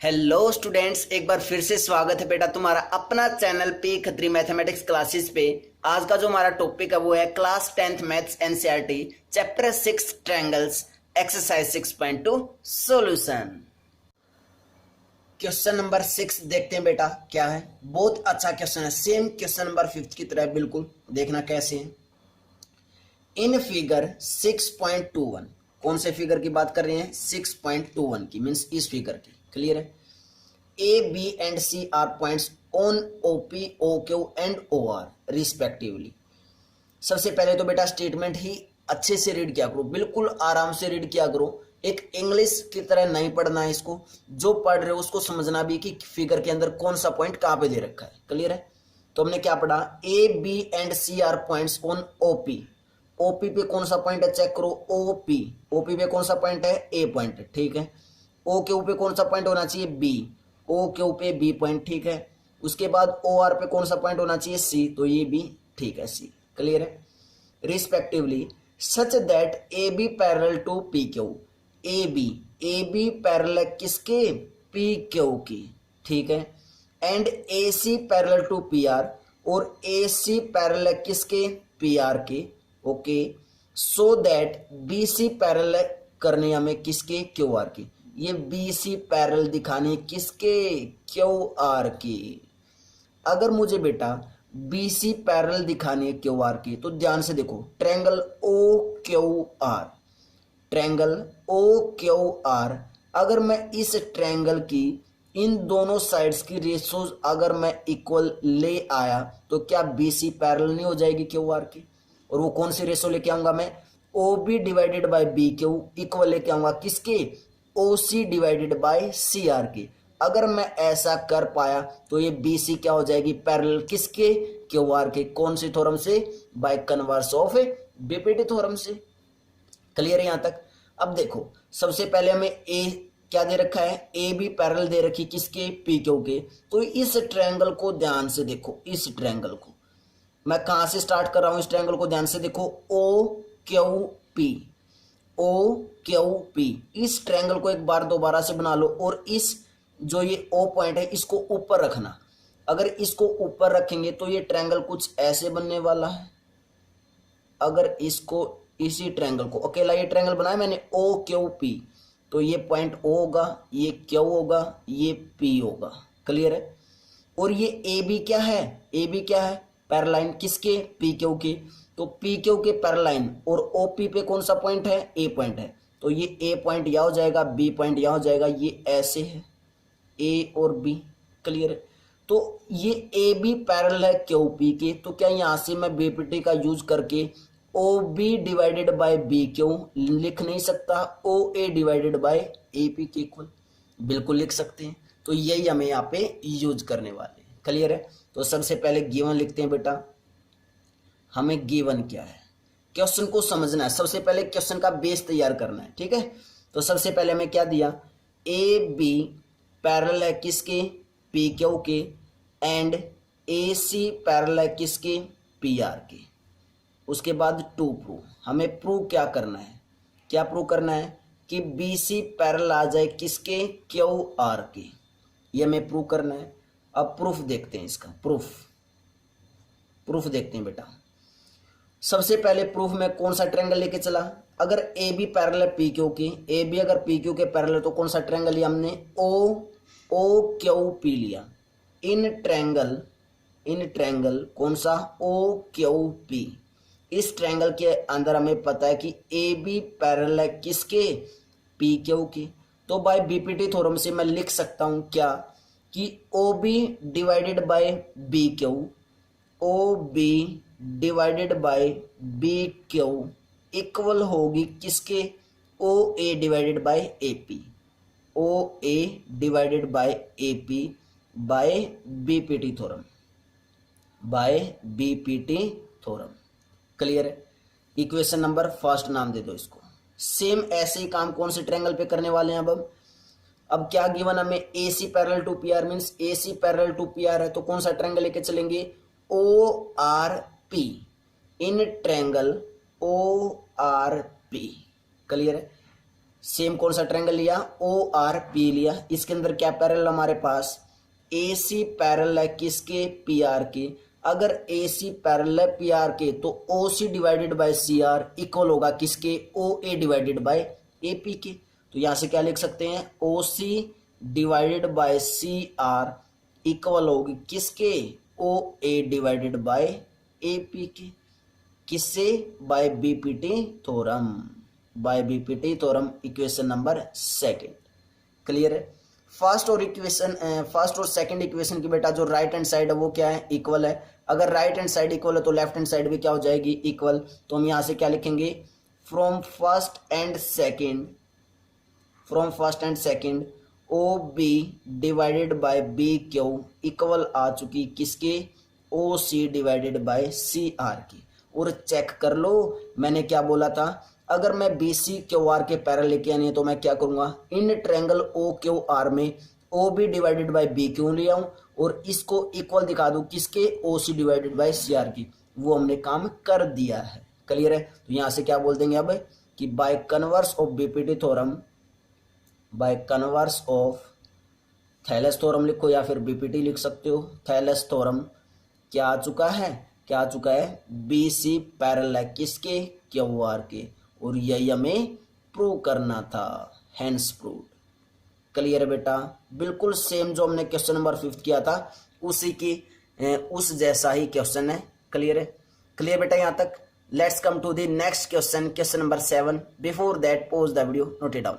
Hello students, एक बार फिर से स्वागत है बेटा तुम्हारा अपना channel P Khatri mathematics classes पे। आज का जो हमारा टॉपिक है वो है class 10th maths NCERT chapter 6 triangles exercise 6.2 solution. Question number 6 देखते हैं बेटा क्या है। बहुत अच्छा क्वेश्चन है, सेम क्वेश्चन नंबर 5 की तरह। बिल्कुल देखना कैसे है। इन फिगर 6.21, कौन से फिगर की बात कर रहे हैं? 6.21 की, मीन्स इस फिगर की। क्लियर है। A B and C are points on OP O Q and O R respectively. सबसे पहले तो बेटा स्टेटमेंट ही अच्छे से रीड किया करो, बिल्कुल आराम से रीड किया करो। एक इंग्लिश की तरह नहीं पढ़ना है इसको, जो पढ़ रहे हो उसको समझना भी कि फिगर के अंदर कौन सा पॉइंट कहां पे दे रखा है। क्लियर है। तो हमने क्या पढ़ा? A B and C are points on OP. OP पे कौन सा पॉइंट है चेक करो। ओपी, ओपी पे कौन सा पॉइंट है? ए पॉइंट है, ठीक है। ओ क्यू पे कौन सा पॉइंट होना चाहिए? बी। ओ क्यू पे बी पॉइंट, ठीक है। उसके बाद ओ आर पे कौन सा पॉइंट होना चाहिए? सी, तो ये भी ठीक है, सी। क्लियर है। Respectively such that A B parallel to P Q. A B parallel किसके? पी क्यू की, ठीक है। And A C parallel to P R, और ए सी पैरेलल किसके? पी आर के। Okay. So that B C parallel करने हमें किसके? क्यू आर की। ये बी सी पैरेलल दिखाने किसके? क्यू आर की। अगर मुझे बेटा बी सी पैरेलल दिखानी है क्यू आर की, तो ध्यान से देखो। Triangle O Q R, triangle O Q R, अगर मैं इस ट्रायंगल की इन दोनों साइड्स की रेशोज अगर मैं इक्वल ले आया, तो क्या बी सी पैरेलल नहीं हो जाएगी क्यू आर की? और वो कौन सी रेशो लेके आऊंगा मैं? O B divided by B Q equal लेके आऊंगा किसके? O C divided by C R की। अगर मैं ऐसा कर पाया तो ये बी सी क्या हो जाएगी? पैरेलल किसके? क्यू आर के। कौन सी थ्योरम से? By converse of BPT theorem से। क्लियर है यहां तक? अब देखो, सबसे पहले हमें ए क्या दे रखा है? ए बी पैरेलल दे रखी किसके? पी क्यू के। तो इस ट्रायंगल को ध्यान से देखो, इस ट्रायंगल को मैं कहां से स्टार्ट कर रहा हूं? इस ट्रायंगल को ध्यान से देखो। O Q P, O Q P, इस ट्रायंगल को एक बार दोबारा से बना लो, और इस जो ये ओ पॉइंट है इसको ऊपर रखना। अगर इसको ऊपर रखेंगे तो ये ट्रायंगल कुछ ऐसे बनने वाला है। अगर इसको, इसी ट्रायंगल को, अकेला ये ट्रायंगल बनाया मैंने ओ क्यू पी, तो ये पॉइंट ओ होगा, ये क्यू होगा, ये पी होगा। क्लियर है। और ये ए बी क्या है? ए बी क्या है? पैरेलाइन किसके? पी क्यू के। तो पी क्यू के पैरेलाइन, और ओ पी पे कौन सा पॉइंट है? ए पॉइंट है। तो ये ए पॉइंट यहां हो जाएगा, बी पॉइंट यहां हो जाएगा, ये ऐसे है ए और बी। क्लियर है। तो ये ए बी पैरेलल है क्यू पी के, तो क्या यहां से मैं बीपीटी का यूज करके O B divided by B Q लिख नहीं सकता? O A divided by A P के इक्वल बिल्कुल लिख सकते हैं। तो यही हमें यहाँ पे यूज करने वाले हैं। क्लियर है। तो सबसे पहले गिवन लिखते हैं बेटा। हमें गिवन क्या है, क्वेश्चन को समझना है। सबसे पहले क्वेश्चन का बेस तैयार करना है, ठीक है। तो सबसे पहले हमें क्या दिया? ए बी पैरेलल है किसके? पी क्यू के। एंड ए सी पैरेलल है किसके? पी आर के। उसके बाद टू प्रूव, हमें प्रूव क्या करना है? क्या प्रूव करना है? कि बी सी पैरेलल आ जाए किसके? क्यू आर के। ये हमें प्रूव करना है। अब प्रूफ देखते हैं इसका। प्रूफ, प्रूफ देखते हैं बेटा। सबसे पहले प्रूफ में कौन सा ट्रायंगल लेके चला? अगर ए बी पैरेलल है पी क्यू की, ए बी अगर पी क्यू के पैरेलल, तो कौन सा ट्रायंगल लिया हमने? ओ क्यू पी लिया। इन ट्रायंगल, इन ट्रायंगल कौन सा? O Q P. इस ट्रायंगल के अंदर हमें पता है कि ए बी पैरेलल है किसके? पी क्यू के। तो बाय बीपीटी थ्योरम से मैं लिख सकता हूं क्या? कि O B divided by B Q, O B divided by B Q equal होगी किसके? O A divided by A P, O A divided by A P by BPT theorem, by BPT theorem. Clear है। Equation number first नाम दे दो इसको। Same ऐसे ही काम कौन से ट्रायंगल पे करने वाले हैं? अब क्या गिवन हमें? A C parallel to P R, means A C parallel to P R है, तो कौन सा ट्रायंगल लेके चलेंगे? O R P. In triangle O R P. Clear है। सेम कौन सा ट्रायंगल लिया, ओ आर पी लिया, इसके अंदर क्या पैरेलल हमारे पास, ए सी पैरेलल है किसके, पी आर के। अगर ए सी पैरेलल है पी आर के तो O C divided by C R equal होगा किसके, O A divided by A P के। तो यहां से क्या लिख सकते हैं, O C divided by C R equal होगी किसके, O A divided by A P के। किससे, by BPT theorem, by BPT theorem, equation number second. Clear है। फर्स्ट और सेकंड इक्वेशन की बेटा जो राइट हैंड साइड है वो क्या है, इक्वल है। अगर राइट हैंड साइड इक्वल है तो लेफ्ट हैंड साइड भी क्या हो जाएगी, इक्वल। तो हम यहां से क्या लिखेंगे, from first and second O B divided by B Q equal आ चुकी किसके, O C divided by C R की। और चेक कर लो मैंने क्या बोला था, अगर मैं बी सी क्यू आर के पैरेलल लेके आनी है तो मैं क्या करूंगा, in triangle O Q R में O B divided by B Q ले आऊं और इसको इक्वल दिखा दूं किसके, O C divided by C R की। वो हमने काम कर दिया है। क्लियर है। तो यहां से क्या बोल देंगे अब कि by converse of BPT theorem, by converse of Thales theorem लिखो या फिर बीपीटी लिख सकते हो, थैलेस थ्योरम क्या आ चुका है, क्या आ चुका है, बी सी पैरेलल है किसके, क्यू आर के। और यही हमें प्रूव करना था, हेंस प्रूव। क्लियर है बेटा, बिल्कुल सेम जो हमने क्वेश्चन नंबर 5 किया था उसी की उस जैसा ही क्वेश्चन है। क्लियर है। क्लियर बेटा यहां तक। Let's come to the next question, question number 7। Before that pause the video, note it down.